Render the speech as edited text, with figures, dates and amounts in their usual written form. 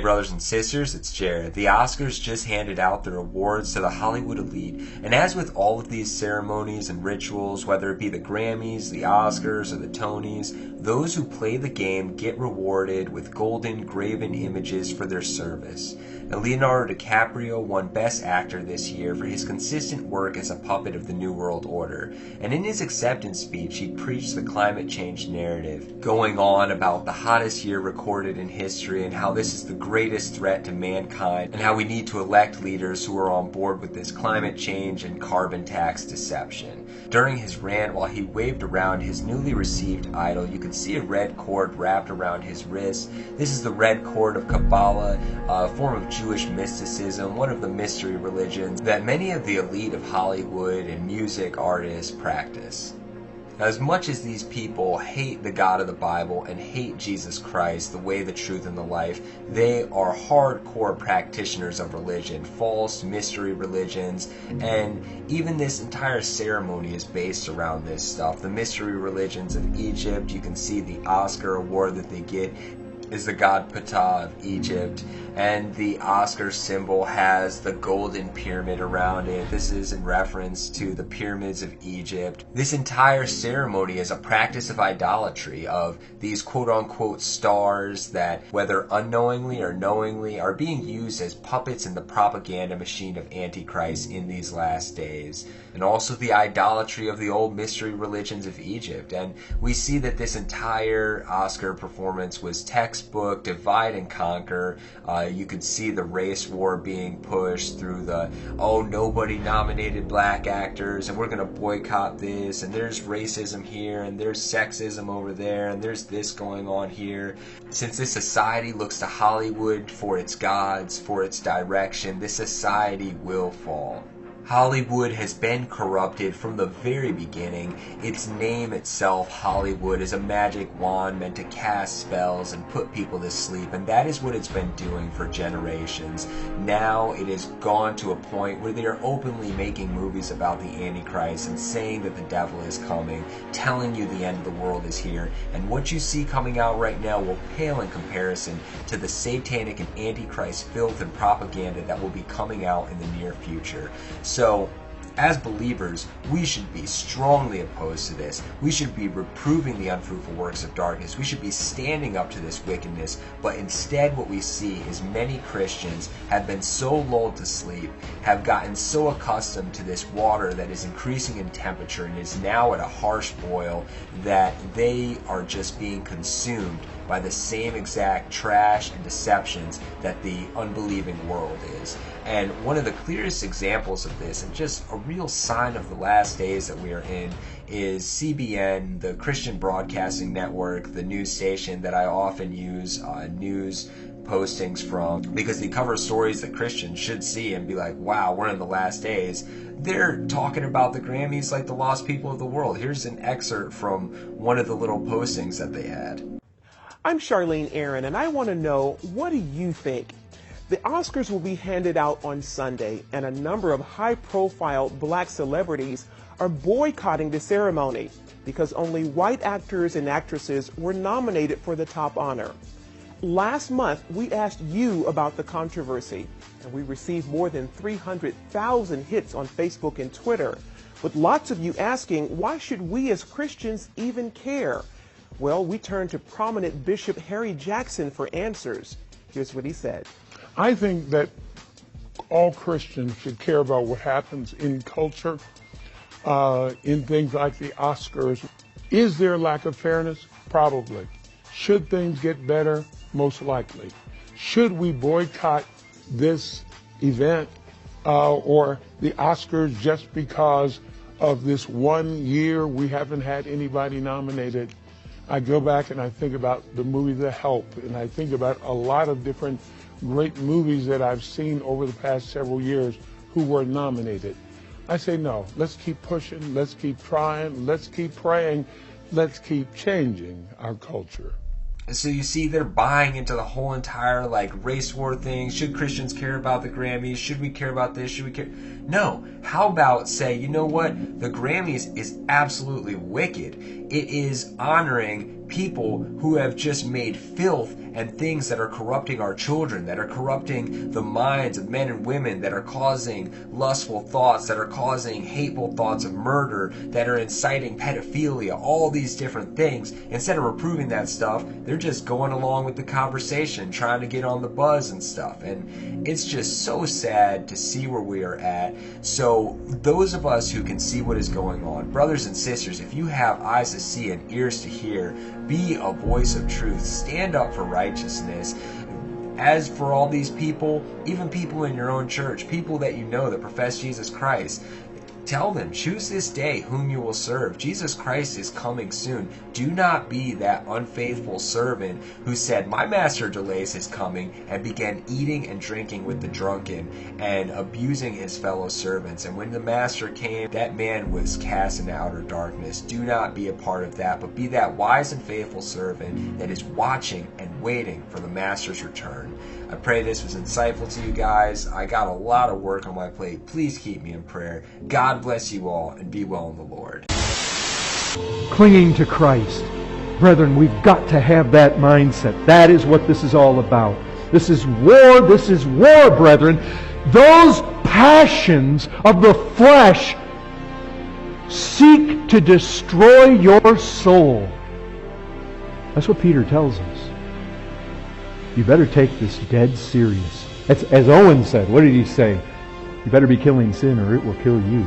brothers and sisters, it's Jared. The Oscars just handed out their awards to the Hollywood elite, and as with all of these ceremonies and rituals, whether it be the Grammys, the Oscars, or the Tonys, those who play the game get rewarded with golden graven images for their service. Now, Leonardo Dicaprio won Best Actor this year for his consistent work as a puppet of the New World Order, and in his acceptance speech he preached the climate change narrative, going on about the hottest year recorded in history and how this is the greatest threat to mankind and how we need to elect leaders who are on board with this climate change and carbon tax deception. During his rant, while he waved around his newly received idol, you could see a red cord wrapped around his wrist. This is the red cord of Kabbalah, a form of Jewish mysticism, one of the mystery religions that many of the elite of Hollywood and music artists practice. As much as these people hate the God of the Bible and hate Jesus Christ, the way, the truth, and the life, they are hardcore practitioners of religion, false mystery religions, and even this entire ceremony is based around this stuff. The mystery religions of Egypt, you can see the Oscar award that they get is the god Ptah of Egypt, and the Oscar symbol has the golden pyramid around it. This is in reference to the pyramids of Egypt. This entire ceremony is a practice of idolatry, of these quote-unquote stars that, whether unknowingly or knowingly, are being used as puppets in the propaganda machine of Antichrist in these last days. And also the idolatry of the old mystery religions of Egypt. And we see that this entire Oscar performance was textbook, divide and conquer. You could see the race war being pushed through the, oh, nobody nominated black actors, and we're going to boycott this, and there's racism here, and there's sexism over there, and there's this going on here. Since this society looks to Hollywood for its gods, for its direction, this society will fall. Hollywood has been corrupted from the very beginning. Its name itself, Hollywood, is a magic wand meant to cast spells and put people to sleep, and that is what it's been doing for generations. Now it has gone to a point where they are openly making movies about the Antichrist and saying that the devil is coming, telling you the end of the world is here, and what you see coming out right now will pale in comparison to the satanic and Antichrist filth and propaganda that will be coming out in the near future. So, as believers, we should be strongly opposed to this. We should be reproving the unfruitful works of darkness. We should be standing up to this wickedness. But instead what we see is many Christians have been so lulled to sleep, have gotten so accustomed to this water that is increasing in temperature and is now at a harsh boil, that they are just being consumed by the same exact trash and deceptions that the unbelieving world is. And one of the clearest examples of this, and just a real sign of the last days that we are in, is CBN, the Christian Broadcasting Network, the news station that I often use news postings from, because they cover stories that Christians should see and be like, wow, we're in the last days. They're talking about the Grammys like the lost people of the world. Here's an excerpt from one of the little postings that they had. I'm Charlene Aaron, and I want to know, what do you think? The Oscars will be handed out on Sunday, and a number of high-profile black celebrities are boycotting the ceremony because only white actors and actresses were nominated for the top honor. Last month, we asked you about the controversy, and we received more than 300,000 hits on Facebook and Twitter, with lots of you asking, why should we as Christians even care? Well, we turned to prominent Bishop Harry Jackson for answers. Here's what he said. I think that all Christians should care about what happens in culture, in things like the Oscars. Is there a lack of fairness? Probably. Should things get better? Most likely. Should we boycott this event or the Oscars just because of this 1 year we haven't had anybody nominated? I go back and I think about the movie The Help, and I think about a lot of different great movies that I've seen over the past several years who were nominated. I say no, let's keep pushing, let's keep trying, let's keep praying, let's keep changing our culture. So you see, they're buying into the whole entire race war thing. Should Christians care about the Grammys? Should we care about this? Should we care? No. How about say, you know what? The Grammys is absolutely wicked. It is honoring people who have just made filth and things that are corrupting our children, that are corrupting the minds of men and women, that are causing lustful thoughts, that are causing hateful thoughts of murder, that are inciting pedophilia, all these different things. Instead of reproving that stuff, they're just going along with the conversation, trying to get on the buzz and stuff. And it's just so sad to see where we are at. So those of us who can see what is going on, brothers and sisters, if you have eyes to see and ears to hear, be a voice of truth. Stand up for righteousness. As for all these people, even people in your own church, people that you know that profess Jesus Christ, tell them, choose this day whom you will serve. Jesus Christ is coming soon. Do not be that unfaithful servant who said, my master delays his coming, and began eating and drinking with the drunken and abusing his fellow servants. And when the master came, that man was cast in outer darkness. Do not be a part of that, but be that wise and faithful servant that is watching and waiting for the master's return. I pray this was insightful to you guys. I got a lot of work on my plate. Please keep me in prayer. God bless you all, and be well in the Lord. Clinging to Christ. Brethren, we've got to have that mindset. That is what this is all about. This is war, brethren. Those passions of the flesh seek to destroy your soul. That's what Peter tells us. You better take this dead serious. As Owen said, what did he say? You better be killing sin or it will kill you.